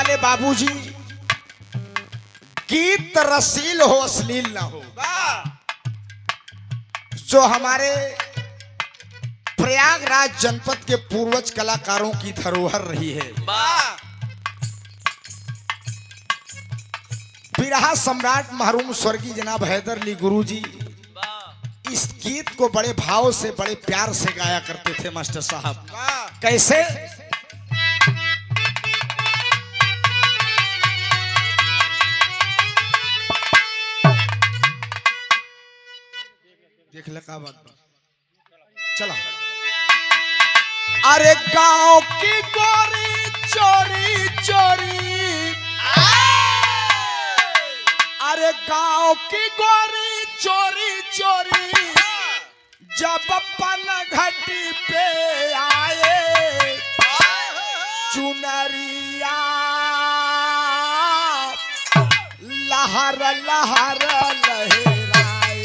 वाले बाबूजी, गीत रसील हो अश्लील ना हो। जो हमारे प्रयागराज जनपद के पूर्वज कलाकारों की धरोहर रही है। बिरहा सम्राट महरूम स्वर्गीय जनाब हैदर अली गुरुजी इस गीत को बड़े भाव से, बड़े प्यार से गाया करते थे मास्टर साहब। कैसे? देख ले का बात चला। अरे गांव की गोरी चोरी चोरी, अरे गांव की गोरी चोरी चोरी, जब अपन घटी पे आए चुनरिया लहर लहर लहराए,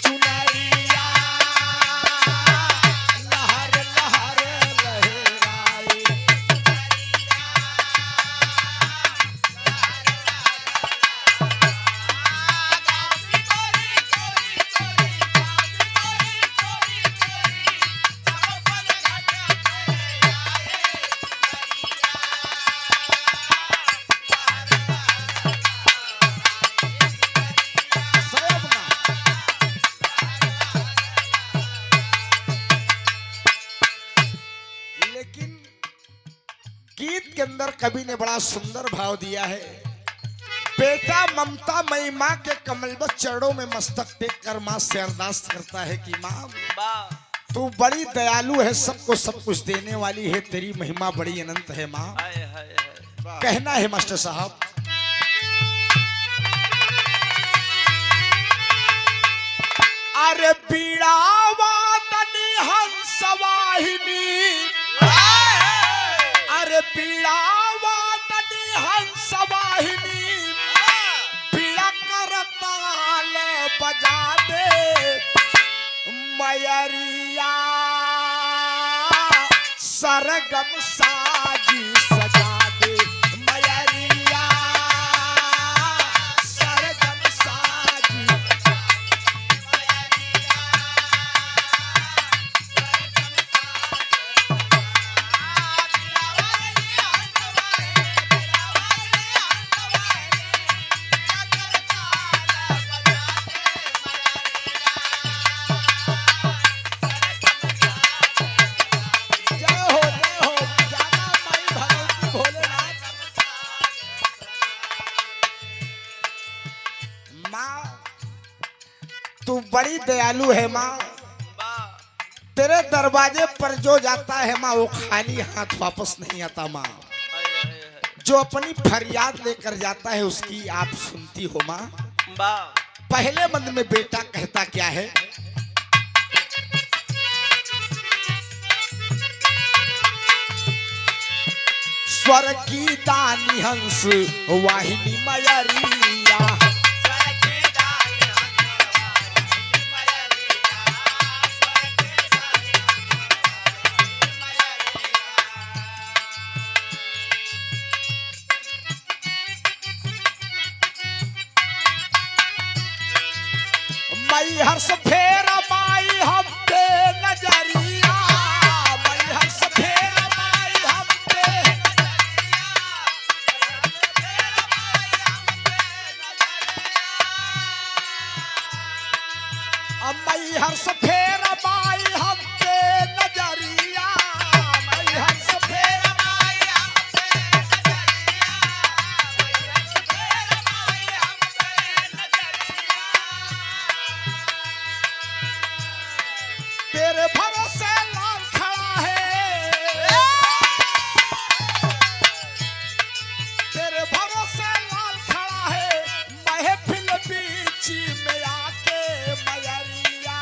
चुनरिया लहर लहर लहराए। लेकिन गीत के अंदर कवि ने बड़ा सुंदर भाव दिया है। बेटा ममता मई माँ के कमलबद्ध चरणों में मस्तक टेक कर माँ से अरदास करता है कि माँ तू बड़ी दयालु है, सबको सब कुछ देने वाली है, तेरी महिमा बड़ी अनंत है माँ। कहना है मास्टर साहब, अरे पीड़ा वादनी हंस वाहिनी, अरे पीड़ा वादनी हंस वाहिनी, पीड़ा कर ताल बजा दे मयरिया सरगम साजी सजा दे, मयरिया सरगम साजी। तू बड़ी दयालु है माँ, तेरे दरवाजे पर जो जाता है माँ वो खाली हाथ वापस नहीं आता माँ। जो अपनी फरियाद लेकर जाता है उसकी आप सुनती हो माँ। पहले मंद में बेटा कहता क्या है, स्वर की दानी हंस वाहिनी मयरिया, मई हर्ष फेर माई हम पे नजरिया, मई हर्ष फेर माई हम पे मई हर्ष फेर माई हम पे नजरिया, मई हर्ष फेर माई हम पे तेरे भरोसे लाल खड़ा है, तेरे भरोसे लाल खड़ा है, महफिल बीच में आके मयरिया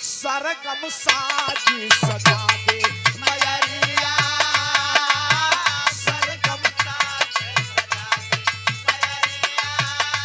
सरगम साजी सजा दे, मयरिया सरगम साजी सजा दे, मयरिया सरगम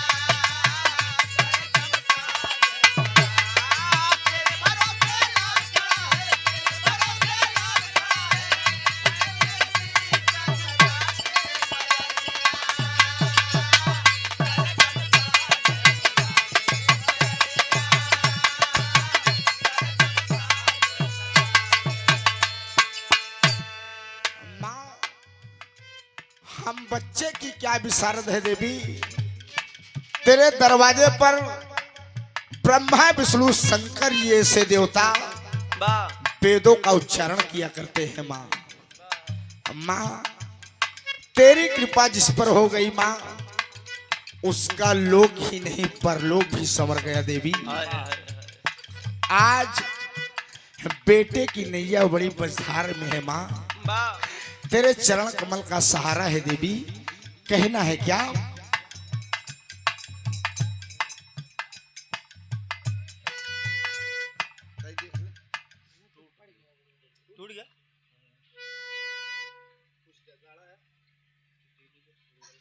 बच्चे की क्या विशारद है देवी। तेरे दरवाजे पर ब्रह्मा विष्णु शंकर ये से देवता वेदों का उच्चारण किया करते हैं। माँ माँ तेरी कृपा जिस पर हो गई माँ, उसका लोक ही नहीं परलोक भी संवर गया देवी। आज बेटे की नैया बड़ी बजधार में है माँ, तेरे चरण कमल का सहारा है देवी। कहना है क्या?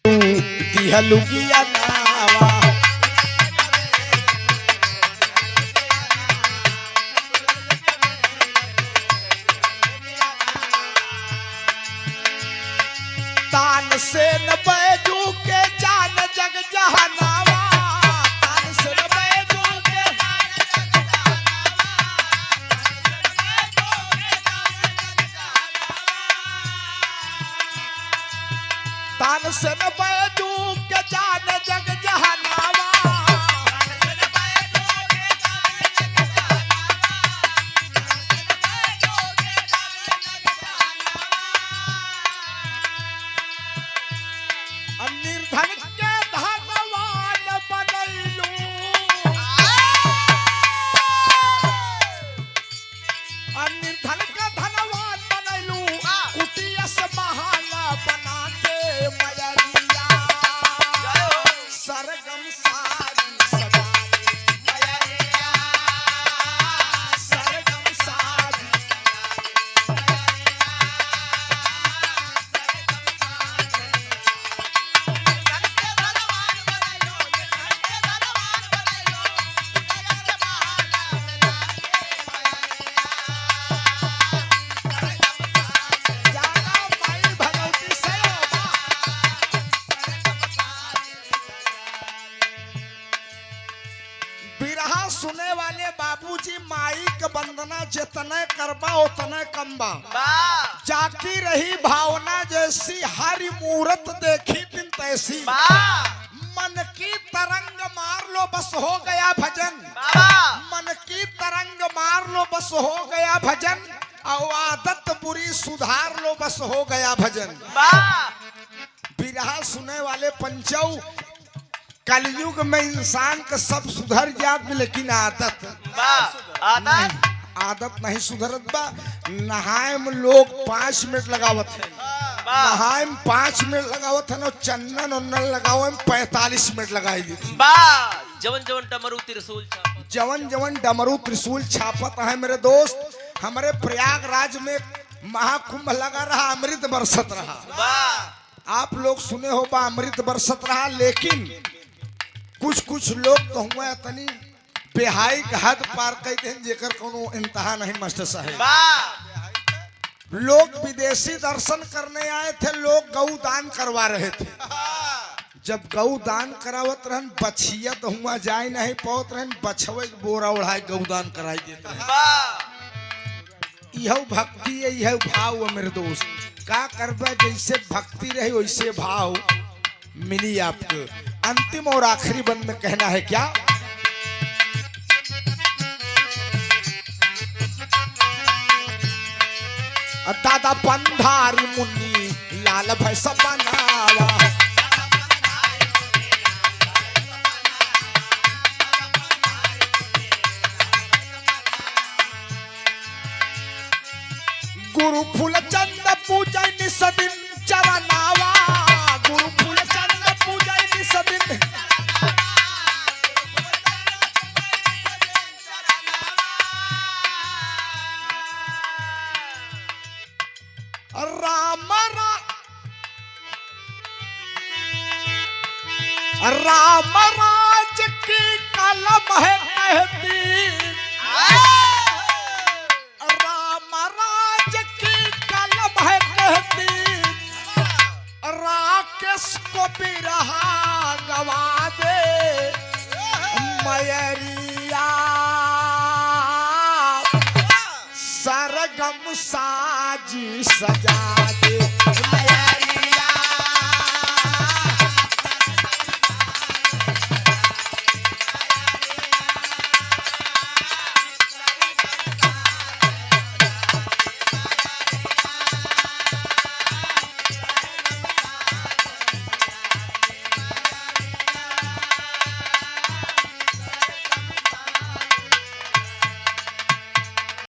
दिहलुगिया नावा तान से न बैजू के जान जग जहानावा, तान से न बैजू के तान से न बैजू के जान जग जहानावा। निर्धन के धनवान बनैलू, निर्धन के धनवान बनैलू, कुटिया से बहाला बना के मयरिया। सरगम सारी सवारी मयरिया, सरगम सारी जाना माई भगवती से बिरहा सुने वाले बाबूजी माई के वंदना जितने करबा उतने कम्बा। जाकी रही भावना जैसी, हरि मूरत देखी दिन तैसी। मन की तरंग मार लो बस हो गया भजन, मन की तरंग मार लो बस हो गया भजन, और आदत बुरी सुधार लो बस हो गया भजन। बिरहा सुने वाले पंचौ, कलयुग में इंसान का सब सुधर जात में, लेकिन आदत नहीं सुधरत बा। नहाए में लोग 5 मिनट लगावत है, नहाए में 5 मिनट लगावत है ना, चंदन उन्नन लगावे में 45 मिनट लगाई दी। जवन जवन डमरू त्रिशूल छापत, जवन जवन डमरू त्रिशूल छापत है मेरे दोस्त। हमारे प्रयागराज में महाकुंभ लगा रहा, अमृत बरसत रहा। आप लोग सुने हो बा अमृत बरसत रहा, लेकिन कुछ लोग तो हुआ तनी बेहाई का हद पार कर दें, जेकर कोनो इंतहा नहीं मास्टर साहब। लोग विदेशी दर्शन करने आए थे, लोग गौ दान करवा रहे थे। जब गौ दान करावत रहन, बछिया तो हुआ जाए नहीं पहुंच रहन, बछवे बोरा उड़ाए गौ दान कराई देते हैं। यह भक्ति है, यह भाव है मेरे दोस्त। का करबा, जैसे भक्ति रही वैसे भाव मिली आपको। अंतिम और आखिरी बंद में कहना है क्या? दादा पंधारी मुन्नी लाल भैंस बनावा, गुरु फूल चंद पूजन सदिन चरनावा, गुरु फूल चंद पूजन सदिन राम राज की कलम है कहती, राम राज की कलम है कहती, राकेश को भी रहा गवा दे मयरिया। सरगम साजी सजा दे।